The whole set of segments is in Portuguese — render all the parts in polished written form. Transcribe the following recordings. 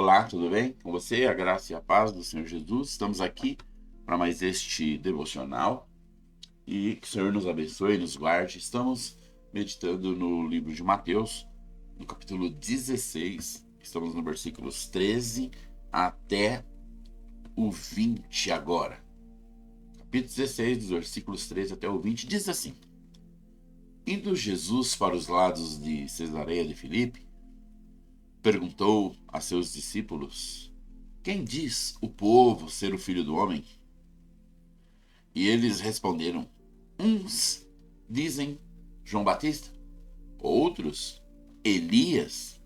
Olá, tudo bem com você? A graça e a paz do Senhor Jesus. Estamos aqui para mais este devocional e que o Senhor nos abençoe e nos guarde. Estamos meditando no livro de Mateus, no capítulo 16. Estamos no versículos 13 até o 20 agora. Capítulo 16, dos versículos 13 até o 20, diz assim: Indo Jesus para os lados de Cesareia de Filipe, perguntou a seus discípulos: Quem diz o povo ser o filho do homem? E eles responderam: Uns dizem João Batista, outros Elias,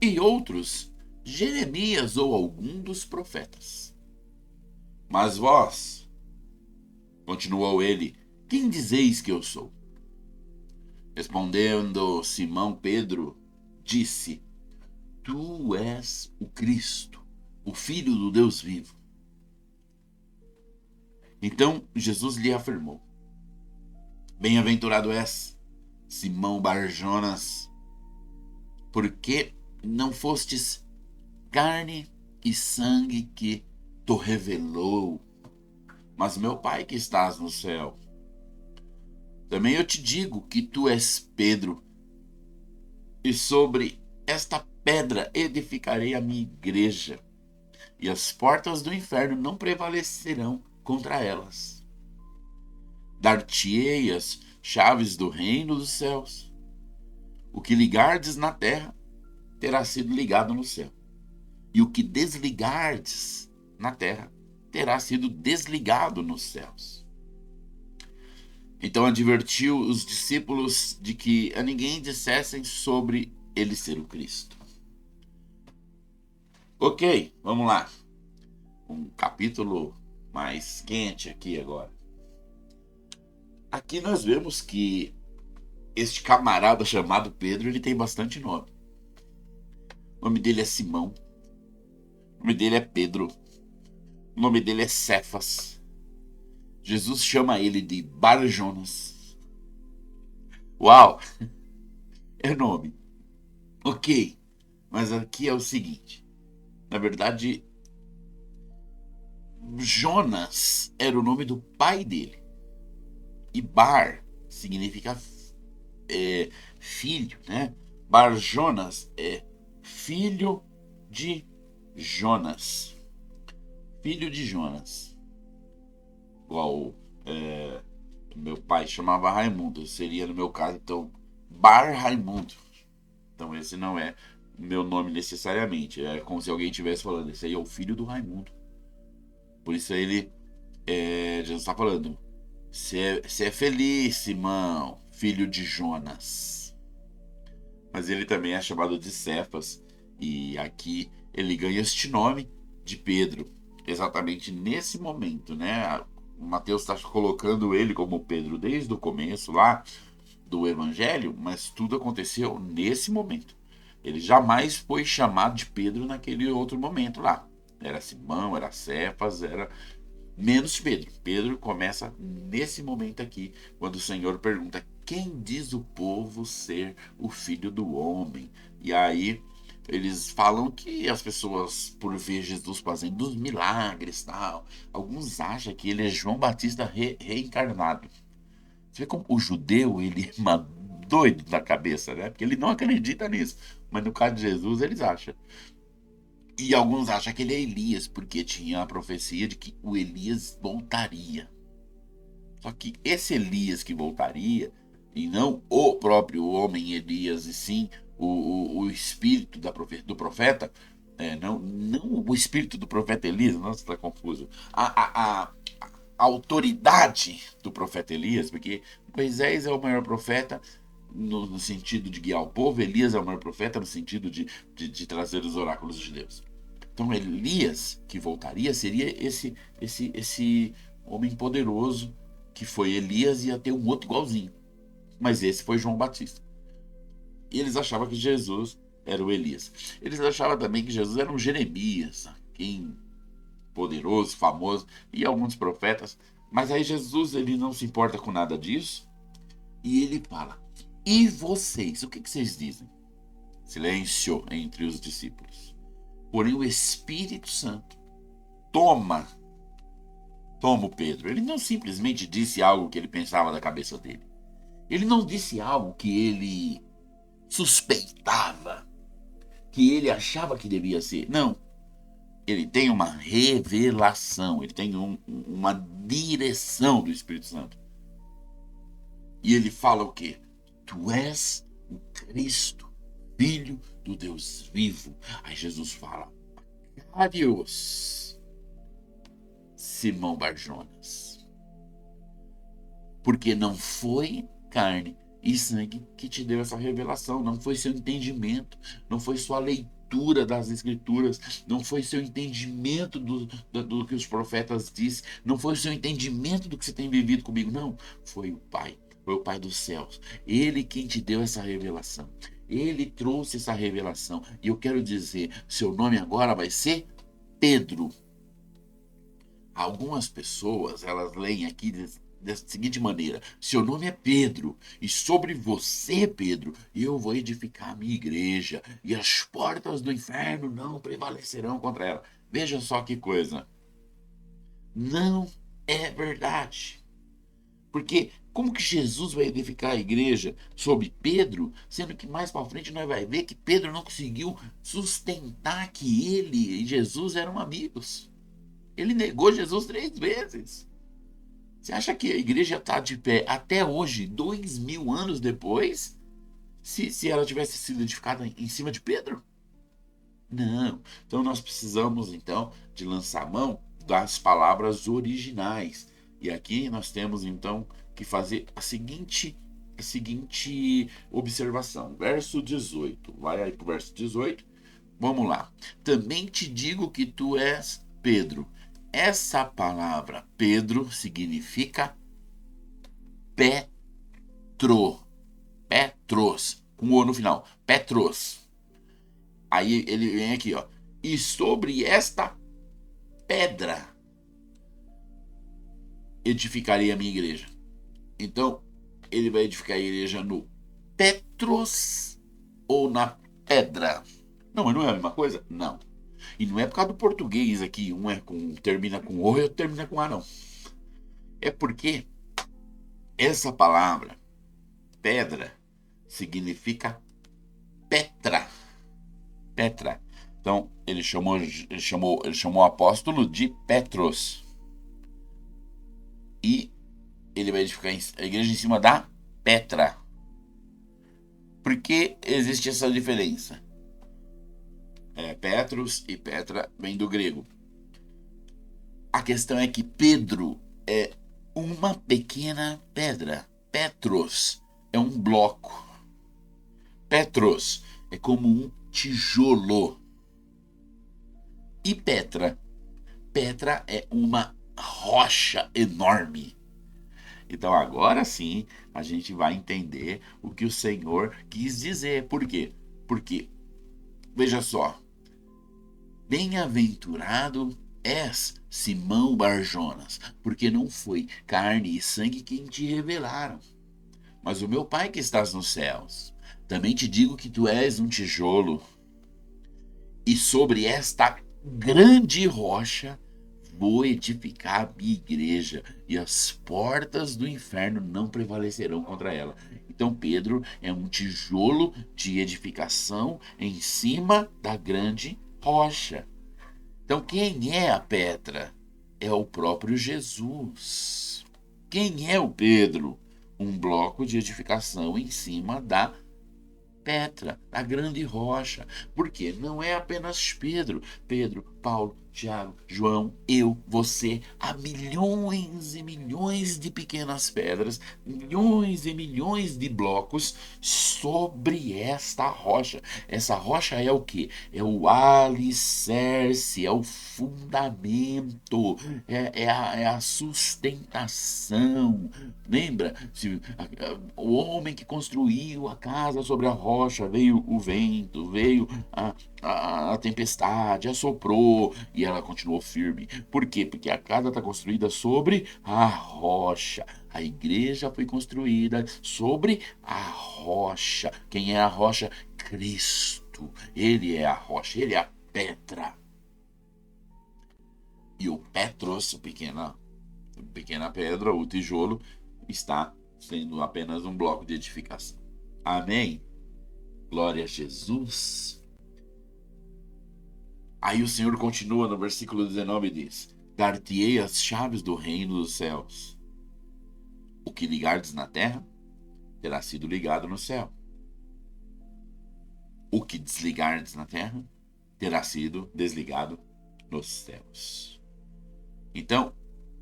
e outros Jeremias ou algum dos profetas. Mas vós, continuou ele, quem dizeis que eu sou? Respondendo Simão Pedro, disse: Tu és o Cristo, o Filho do Deus vivo. Então Jesus lhe afirmou: Bem-aventurado és, Simão Barjonas, porque não fostes carne e sangue que te revelou, mas meu Pai que estás no céu. Também eu te digo que tu és Pedro, e sobre esta pedra edificarei a minha igreja, e as portas do inferno não prevalecerão contra elas. Dar-te-ei as chaves do reino dos céus. O que ligardes na terra terá sido ligado no céu, e o que desligardes na terra terá sido desligado nos céus. Então advertiu os discípulos de que a ninguém dissessem sobre ele ser o Cristo. Ok, vamos lá. Um capítulo mais quente aqui agora. Aqui nós vemos que este camarada chamado Pedro, ele tem bastante nome. O nome dele é Simão. O nome dele é Pedro. O nome dele é Cefas. Jesus chama ele de Bar-Jonas. Uau! É nome. Ok. Mas aqui é o seguinte. Na verdade, Jonas era o nome do pai dele. E Bar significa filho, né? Bar-Jonas é filho de Jonas. Filho de Jonas. Igual meu pai chamava Raimundo. Seria, no meu caso, então, Bar Raimundo. Então esse não é meu nome necessariamente. É como se alguém estivesse falando, esse aí é o filho do Raimundo. Por isso ele, Jesus está falando, você é feliz, Simão, filho de Jonas. Mas ele também é chamado de Cefas. E aqui ele ganha este nome de Pedro. Exatamente nesse momento, né? O Mateus está colocando ele como Pedro desde o começo lá do Evangelho, mas tudo aconteceu nesse momento. Ele jamais foi chamado de Pedro naquele outro momento lá. Era Simão, era Cefas, era menos Pedro. Pedro começa nesse momento aqui, quando o Senhor pergunta: quem diz o povo ser o filho do homem? E aí eles falam que as pessoas, por ver Jesus fazendo os milagres, tal, alguns acham que ele é João Batista reencarnado. Você vê como o judeu, ele é doido da cabeça, né? Porque ele não acredita nisso. Mas no caso de Jesus, eles acham. E alguns acham que ele é Elias, porque tinha a profecia de que o Elias voltaria. Só que esse Elias que voltaria, e não o próprio homem Elias, e sim o espírito do profeta, não o espírito do profeta Elias, nossa, está confuso. A autoridade do profeta Elias, porque Moisés é o maior profeta no sentido de guiar o povo, Elias é o maior profeta no sentido de trazer os oráculos de Deus. Então Elias, que voltaria, seria esse homem poderoso que foi Elias, e ia ter um outro igualzinho. Mas esse foi João Batista. E eles achavam que Jesus era o Elias. Eles achavam também que Jesus era um Jeremias, quem poderoso, famoso, e alguns profetas. Mas aí Jesus, ele não se importa com nada disso, e ele fala: e vocês, o que vocês dizem? Silêncio entre os discípulos. Porém, o Espírito Santo toma o Pedro. Ele não simplesmente disse algo que ele pensava da cabeça dele. Ele não disse algo que ele suspeitava, que ele achava que devia ser. Não. Ele tem uma revelação, ele tem uma direção do Espírito Santo. E ele fala o quê? Tu és o Cristo, Filho do Deus vivo. Aí Jesus fala: Adiós, Simão Barjonas. Porque não foi carne e sangue que te deu essa revelação, não foi seu entendimento, não foi sua leitura das Escrituras, não foi seu entendimento do que os profetas dizem, não foi o seu entendimento do que você tem vivido comigo, não, foi o Pai dos céus, Ele quem te deu essa revelação, Ele trouxe essa revelação, e eu quero dizer, seu nome agora vai ser Pedro. Algumas pessoas, elas leem aqui da seguinte maneira: seu nome é Pedro, e sobre você, Pedro, eu vou edificar a minha igreja, e as portas do inferno não prevalecerão contra ela. Veja só que coisa. Não é verdade. Porque como que Jesus vai edificar a igreja sobre Pedro, sendo que mais para frente nós vai ver que Pedro não conseguiu sustentar que ele e Jesus eram amigos. Ele negou Jesus 3 vezes. Você acha que a igreja está de pé até hoje, 2000 anos depois, se ela tivesse sido edificada em cima de Pedro? Não. Então nós precisamos então de lançar mão das palavras originais. E aqui nós temos então que fazer a seguinte observação. Verso 18. Vai aí para o verso 18. Vamos lá. Também te digo que tu és Pedro. Essa palavra Pedro significa Petro. Petros. Com o no final. Petros. Aí ele vem aqui, ó. E sobre esta pedra edificarei a minha igreja. Então, ele vai edificar a igreja no Petros ou na pedra? Não, mas não é a mesma coisa? Não. E não é por causa do português aqui, termina com O e outro termina com A, não. É porque essa palavra, pedra, significa Petra. Petra. Então, ele chamou o apóstolo de Petros. E ele vai edificar a igreja em cima da Petra. Por que existe essa diferença? Petros e Petra vem do grego. A questão é que Pedro é uma pequena pedra. Petros é um bloco. Petros é como um tijolo. E Petra é uma rocha enorme. Então agora sim a gente vai entender o que o Senhor quis dizer. Por quê? Porque, veja só, bem-aventurado és, Simão Barjonas, porque não foi carne e sangue quem te revelaram, mas o meu Pai que estás nos céus. Também te digo que tu és um tijolo, e sobre esta grande rocha vou edificar a minha igreja, e as portas do inferno não prevalecerão contra ela. Então Pedro é um tijolo de edificação em cima da grande rocha. Então quem é a pedra? É o próprio Jesus. Quem é o Pedro? Um bloco de edificação em cima da Petra, a grande rocha. Porque não é apenas Pedro, Paulo, Tiago, João, eu, você, há milhões e milhões de pequenas pedras, milhões e milhões de blocos sobre esta rocha. Essa rocha é o quê? É o alicerce, é o fundamento, é a sustentação. Lembra? O homem que construiu a casa sobre a rocha, veio o vento, veio a tempestade, assoprou e ela continuou firme. Por quê? Porque a casa está construída sobre a rocha. A igreja foi construída sobre a rocha. Quem é a rocha? Cristo. Ele é a rocha, ele é a pedra. E o Petros, pequena pedra, o tijolo, está sendo apenas um bloco de edificação. Amém? Glória a Jesus. Aí o Senhor continua no versículo 19 e diz: dar-te-ei as chaves do reino dos céus. O que ligardes na terra terá sido ligado no céu. O que desligardes na terra terá sido desligado nos céus. Então,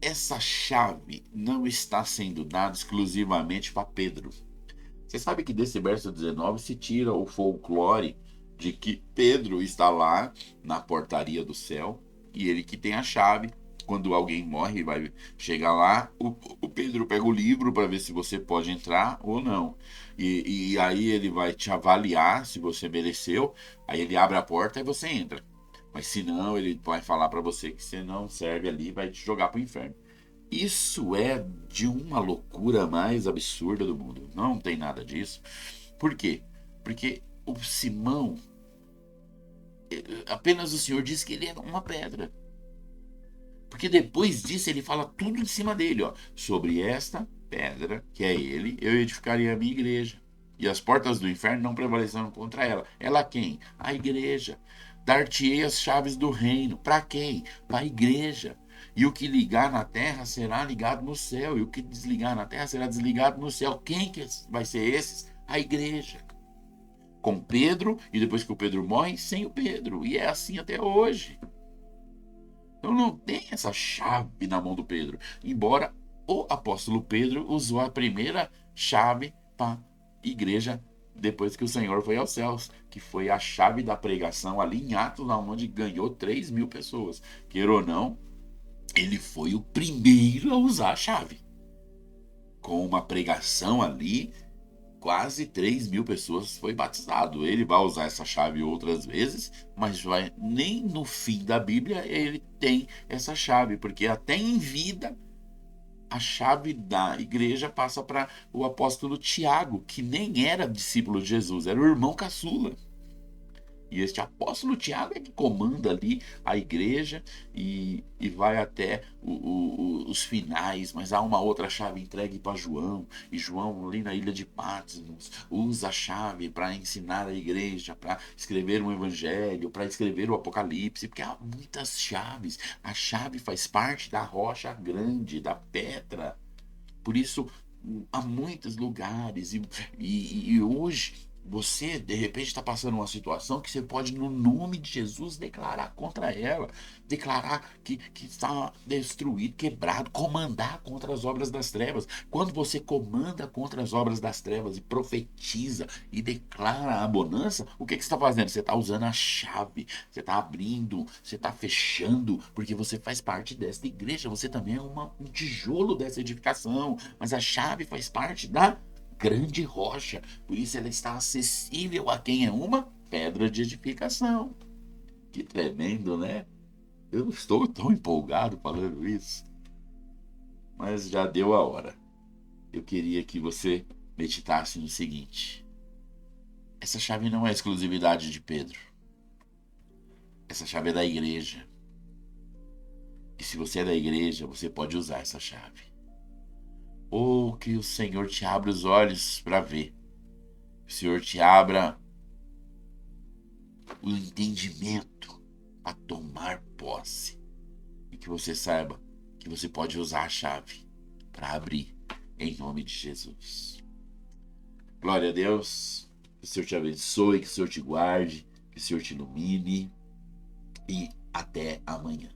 essa chave não está sendo dada exclusivamente para Pedro. Você sabe que desse verso 19 se tira o folclore de que Pedro está lá na portaria do céu e ele que tem a chave. Quando alguém morre e vai chegar lá, o Pedro pega o livro para ver se você pode entrar ou não. E aí ele vai te avaliar se você mereceu. Aí ele abre a porta e você entra. Mas se não, ele vai falar para você que você não serve ali e vai te jogar para o inferno. Isso é de uma loucura mais absurda do mundo. Não tem nada disso. Por quê? Porque o Simão, apenas o Senhor diz que ele é uma pedra. Porque depois disso ele fala tudo em cima dele, ó. Sobre esta pedra, que é ele, eu edificaria a minha igreja. E as portas do inferno não prevalecerão contra ela. Ela quem? A igreja. Dar-te-ei as chaves do reino. Para quem? Para a igreja. E o que ligar na terra será ligado no céu. E o que desligar na terra será desligado no céu. Quem que vai ser esses? A igreja. Com Pedro, e depois que o Pedro morre, sem o Pedro. E é assim até hoje. Então não tem essa chave na mão do Pedro. Embora o apóstolo Pedro usou a primeira chave para a igreja depois que o Senhor foi aos céus, que foi a chave da pregação ali em Atos, onde ganhou 3.000 pessoas. Queira ou não, ele foi o primeiro a usar a chave. Com uma pregação ali, quase 3.000 pessoas foi batizado. Ele vai usar essa chave outras vezes, mas nem no fim da Bíblia ele tem essa chave, porque até em vida a chave da igreja passa para o apóstolo Tiago, que nem era discípulo de Jesus, era o irmão caçula. E este apóstolo Tiago é que comanda ali a igreja e vai até os finais, mas há uma outra chave entregue para João, e João ali na ilha de Patmos usa a chave para ensinar a igreja, para escrever um evangelho, para escrever o Apocalipse, porque há muitas chaves. A chave faz parte da rocha grande, da pedra. Por isso há muitos lugares e hoje você, de repente, está passando uma situação que você pode, no nome de Jesus, declarar contra ela. Declarar que está destruído, quebrado, comandar contra as obras das trevas. Quando você comanda contra as obras das trevas e profetiza e declara a bonança, o que você está fazendo? Você está usando a chave, você está abrindo, você está fechando, porque você faz parte desta igreja. Você também é um tijolo dessa edificação, mas a chave faz parte da grande rocha, por isso ela está acessível a quem é uma pedra de edificação. Que tremendo, né? Eu não estou tão empolgado falando isso, mas já deu a hora. Eu queria que você meditasse no seguinte: essa chave não é exclusividade de Pedro, essa chave é da igreja. E se você é da igreja, você pode usar essa chave. Ou que o Senhor te abra os olhos para ver. Que o Senhor te abra o entendimento a tomar posse. E que você saiba que você pode usar a chave para abrir, em nome de Jesus. Glória a Deus. Que o Senhor te abençoe, que o Senhor te guarde, que o Senhor te ilumine. E até amanhã.